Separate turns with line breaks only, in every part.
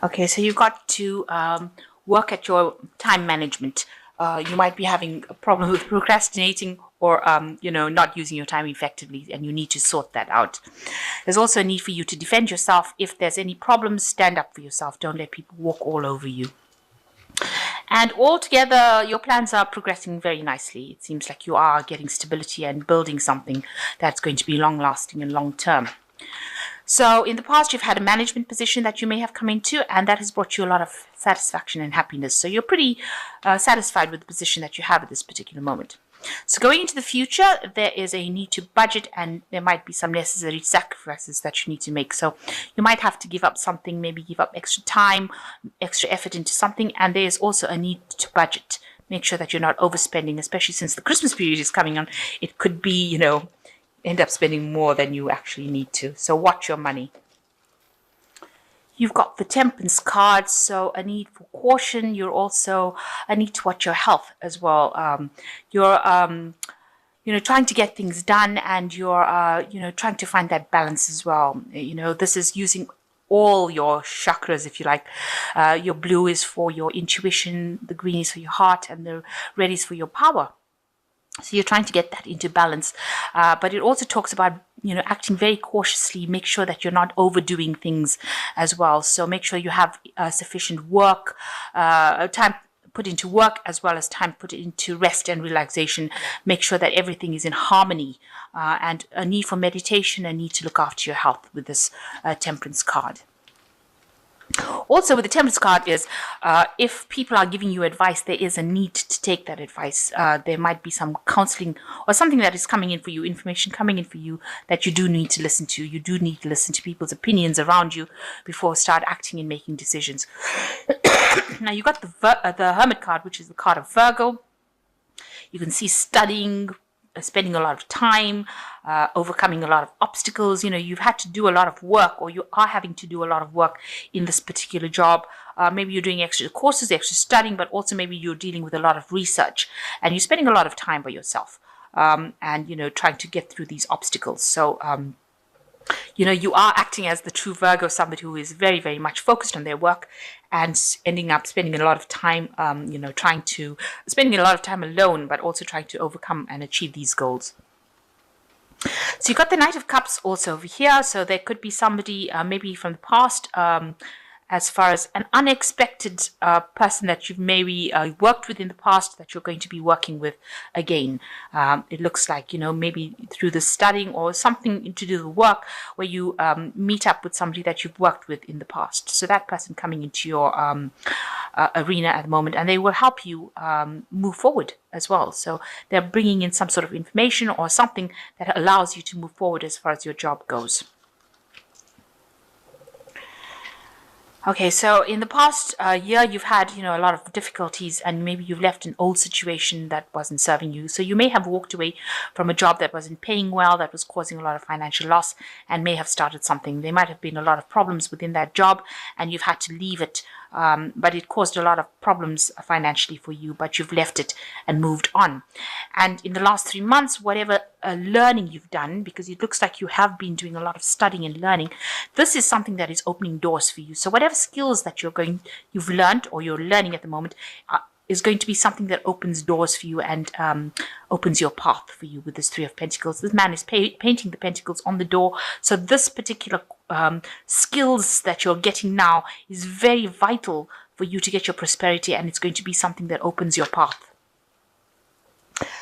Okay, so you've got to work at your time management. You might be having a problem with procrastinating or, not using your time effectively, and you need to sort that out. There's also a need for you to defend yourself. If there's any problems, stand up for yourself. Don't let people walk all over you. And altogether, your plans are progressing very nicely. It seems like you are getting stability and building something that's going to be long-lasting and long-term. So in the past, you've had a management position that you may have come into, and that has brought you a lot of satisfaction and happiness. So you're pretty satisfied with the position that you have at this particular moment. So going into the future, there is a need to budget, and there might be some necessary sacrifices that you need to make. So you might have to give up something, maybe give up extra time, extra effort into something, and there is also a need to budget. Make sure that you're not overspending, especially since the Christmas period is coming on. It could be, end up spending more than you actually need to. So watch your money. You've got the Temperance card, so a need for caution. You're also a need to watch your health as well. You're trying to get things done, and you're trying to find that balance as well. This is using all your chakras, if you like. Your blue is for your intuition, the green is for your heart, and the red is for your power. So you're trying to get that into balance, but it also talks about acting very cautiously. Make sure that you're not overdoing things as well. So make sure you have sufficient work, time put into work, as well as time put into rest and relaxation. Make sure that everything is in harmony, and a need for meditation, a need to look after your health with this Temperance card. Also, with the Temperance card is if people are giving you advice, there is a need to take that advice. There might be some counseling or something that is coming in for you, information coming in for you that you do need to listen to. You do need to listen to people's opinions around you before start acting and making decisions. Now, you got the Hermit card, which is the card of Virgo. You can see studying, spending a lot of time, overcoming a lot of obstacles. You've had to do a lot of work, or you are having to do a lot of work in this particular job. Maybe you're doing extra courses, extra studying, but also maybe you're dealing with a lot of research, and you're spending a lot of time by yourself, and trying to get through these obstacles. So you are acting as the true Virgo, somebody who is very, very much focused on their work and ending up spending a lot of time, spending a lot of time alone, but also trying to overcome and achieve these goals. So you've got the Knight of Cups also over here. So there could be somebody maybe from the past, as far as an unexpected person that you've maybe worked with in the past that you're going to be working with again. It looks like, maybe through the studying or something to do with work where you meet up with somebody that you've worked with in the past. So that person coming into your arena at the moment, and they will help you move forward as well. So they're bringing in some sort of information or something that allows you to move forward as far as your job goes. Okay, so in the past year, you've had, a lot of difficulties, and maybe you've left an old situation that wasn't serving you. So you may have walked away from a job that wasn't paying well, that was causing a lot of financial loss, and may have started something. There might have been a lot of problems within that job, and you've had to leave it. But it caused a lot of problems financially for you, but you've left it and moved on. And in the last 3 months, whatever learning you've done, because it looks like you have been doing a lot of studying and learning, this is something that is opening doors for you. So whatever skills that you've learned or you're learning at the moment is going to be something that opens doors for you and opens your path for you with this Three of Pentacles. This man is painting the pentacles on the door. So this particular skills that you're getting now is very vital for you to get your prosperity, and it's going to be something that opens your path.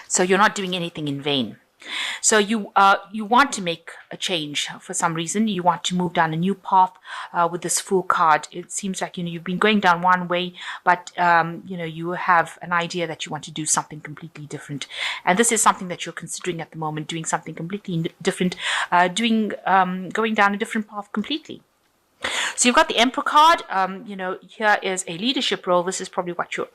So you're not doing anything in vain. So you want to make a change for some reason. You want to move down a new path with this Fool card. It seems like you've been going down one way, but you have an idea that you want to do something completely different. And this is something that you're considering at the moment, doing something completely different, going down a different path completely. So you've got the Emperor card. Here is a leadership role. This is probably what you're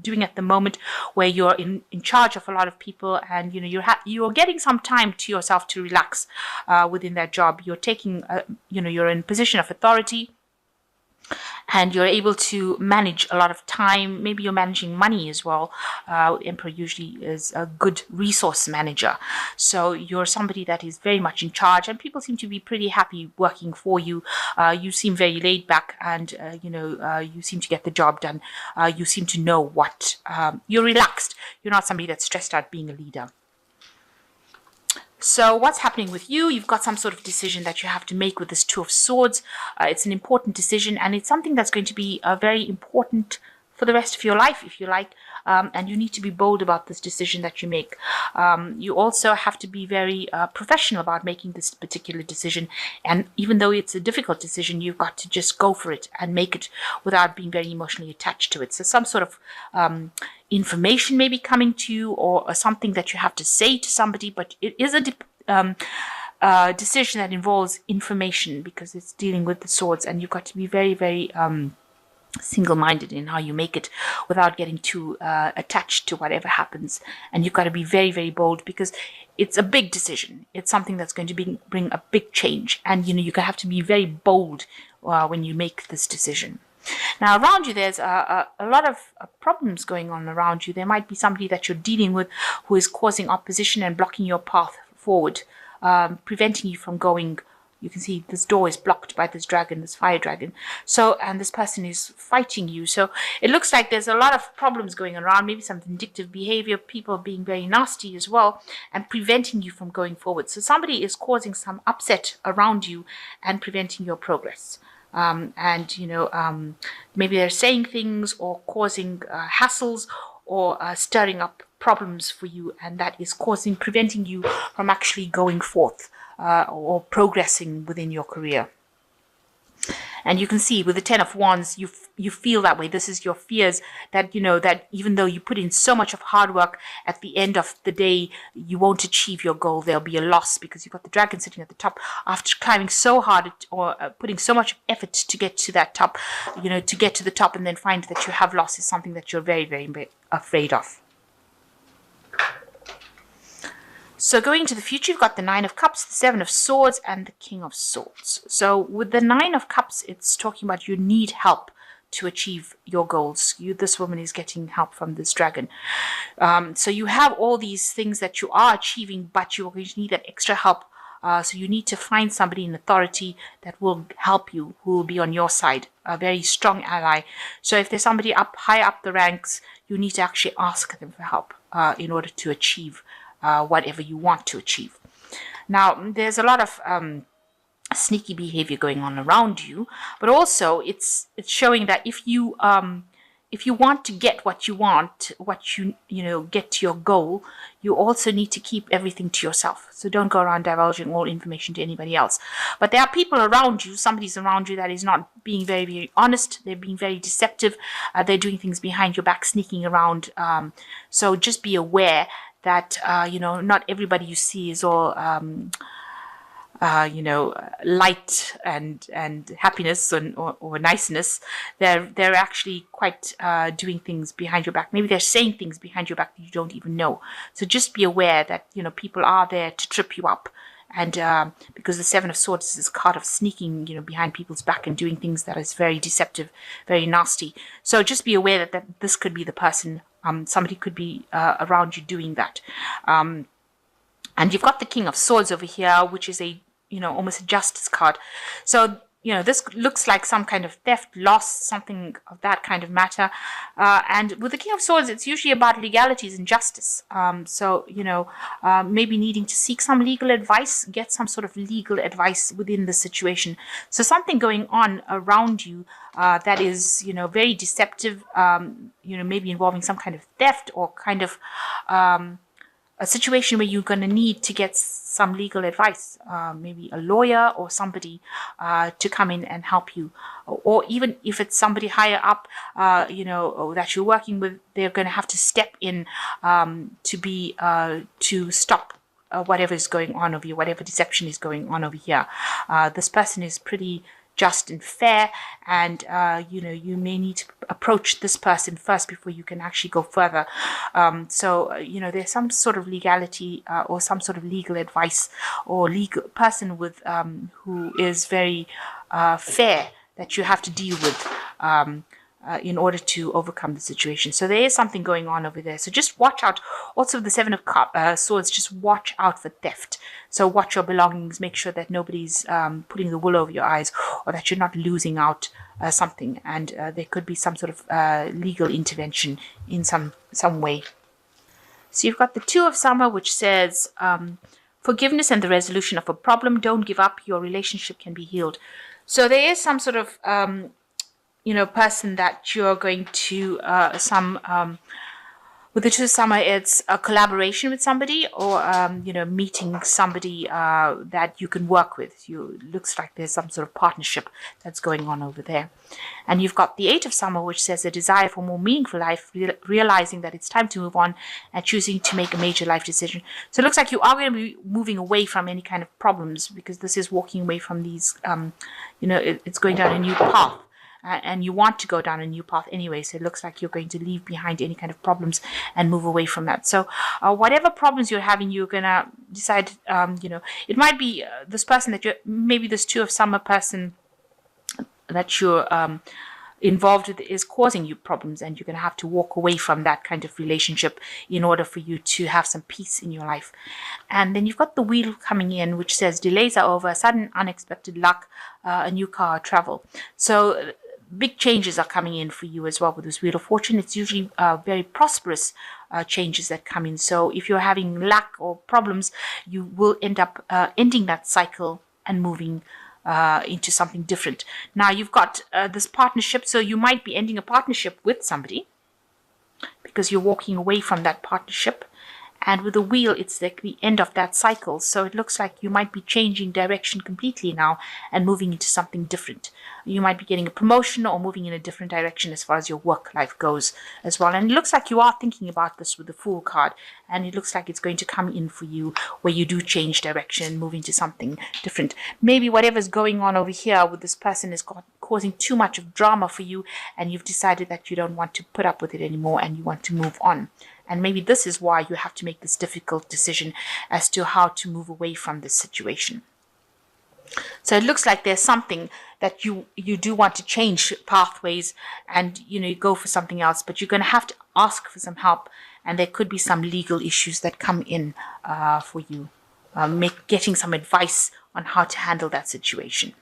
doing at the moment, where you're in charge of a lot of people, and you're getting some time to yourself to relax within that job. You're taking you're in a position of authority, and you're able to manage a lot of time. Maybe you're managing money as well. Emperor usually is a good resource manager. So you're somebody that is very much in charge, and people seem to be pretty happy working for you. You seem very laid back, and you seem to get the job done. You seem to know what you're relaxed. You're not somebody that's stressed out being a leader. So what's happening with you? You've got some sort of decision that you have to make with this Two of Swords. It's an important decision, and it's something that's going to be very important for the rest of your life, if you like. And you need to be bold about this decision that you make. You also have to be very professional about making this particular decision. And even though it's a difficult decision, you've got to just go for it and make it without being very emotionally attached to it. So some sort of information may be coming to you, or something that you have to say to somebody, but it is a decision that involves information, because it's dealing with the swords, and you've got to be very, very single-minded in how you make it without getting too attached to whatever happens. And you've got to be very, very bold, because it's a big decision. It's something that's going to bring a big change, and you're going to have to be very bold when you make this decision. Now, around you, there's a lot of problems going on around you. There might be somebody that you're dealing with who is causing opposition and blocking your path forward, preventing you from going. You can see this door is blocked by this dragon, this fire dragon. So, and this person is fighting you. So it looks like there's a lot of problems going around, maybe some vindictive behavior, people being very nasty as well, and preventing you from going forward. So somebody is causing some upset around you and preventing your progress. Maybe they're saying things or causing hassles, or stirring up problems for you, and that is preventing you from actually going forth or progressing within your career. And you can see with the Ten of Wands, you feel that way. This is your fears that, that even though you put in so much of hard work, at the end of the day, you won't achieve your goal. There'll be a loss, because you've got the dragon sitting at the top. After climbing so hard, or putting so much effort to get to that top, to get to the top and then find that you have lost, is something that you're very, very afraid of. So going into the future, you've got the Nine of Cups, the Seven of Swords, and the King of Swords. So with the Nine of Cups, it's talking about you need help to achieve your goals. This woman is getting help from this dragon. So you have all these things that you are achieving, but you're going to need that extra help. So you need to find somebody in authority that will help you, who will be on your side, a very strong ally. So if there's somebody high up the ranks, you need to actually ask them for help in order to achieve whatever you want to achieve. Now, there's a lot of sneaky behavior going on around you, but also it's showing that if you want to get what you want, get to your goal, you also need to keep everything to yourself. So don't go around divulging all information to anybody else. But there are people around you, somebody's around you that is not being very, very honest. They're being very deceptive. They're doing things behind your back, sneaking around. So just be aware that, not everybody you see is all, light and happiness or niceness. They're actually quite doing things behind your back. Maybe they're saying things behind your back that you don't even know. So just be aware that, people are there to trip you up. And because the Seven of Swords is this card of sneaking, behind people's back and doing things that is very deceptive, very nasty. So just be aware that this could be the person. Somebody could be around you doing that. And you've got the King of Swords over here, which is almost a justice card. So, this looks like some kind of theft, loss, something of that kind of matter. And with the King of Swords, it's usually about legalities and justice. Maybe needing to seek some legal advice, get some sort of legal advice within the situation. So something going on around you that is, very deceptive, maybe involving some kind of theft, or kind of a situation where you're going to need to get some legal advice, maybe a lawyer or somebody to come in and help you. Or even if it's somebody higher up, that you're working with, they're going to have to step in to stop whatever is going on over here, whatever deception is going on over here. This person is pretty just and fair, and you may need to approach this person first before you can actually go further. There's some sort of legality or some sort of legal advice or legal person with who is very fair that you have to deal with in order to overcome the situation. So there is something going on over there. So just watch out. Also, the Seven of Swords, just watch out for theft. So watch your belongings. Make sure that nobody's putting the wool over your eyes, or that you're not losing out something. And there could be some sort of legal intervention in some way. So you've got the Two of Summer, which says forgiveness and the resolution of a problem. Don't give up. Your relationship can be healed. So there is some sort of person that you're going to with the Two of Summer, it's a collaboration with somebody, or meeting somebody that you can work with. Looks like there's some sort of partnership that's going on over there. And you've got the Eight of Summer, which says a desire for more meaningful life, realizing that it's time to move on and choosing to make a major life decision. So it looks like you are going to be moving away from any kind of problems, because this is walking away from these, it's going down a new path. And you want to go down a new path anyway, so it looks like you're going to leave behind any kind of problems and move away from that. So whatever problems you're having, you're going to decide, it might be this person that maybe this Two of Summer person that you're involved with is causing you problems, and you're going to have to walk away from that kind of relationship in order for you to have some peace in your life. And then you've got the Wheel coming in, which says delays are over, sudden unexpected luck, a new car, travel. So big changes are coming in for you as well with this Wheel of Fortune. It's usually very prosperous changes that come in. So if you're having lack or problems, you will end up ending that cycle and moving into something different. Now you've got this partnership, so you might be ending a partnership with somebody because you're walking away from that partnership. And with the Wheel, it's like the end of that cycle. So it looks like you might be changing direction completely now and moving into something different. You might be getting a promotion or moving in a different direction as far as your work life goes as well. And it looks like you are thinking about this with the Fool card. And it looks like it's going to come in for you where you do change direction and move into something different. Maybe whatever's going on over here with this person is causing too much of drama for you, and you've decided that you don't want to put up with it anymore and you want to move on. And maybe this is why you have to make this difficult decision as to how to move away from this situation. So it looks like there's something that you do want to change pathways, and you go for something else, but you're going to have to ask for some help, and there could be some legal issues that come in for you, getting some advice on how to handle that situation.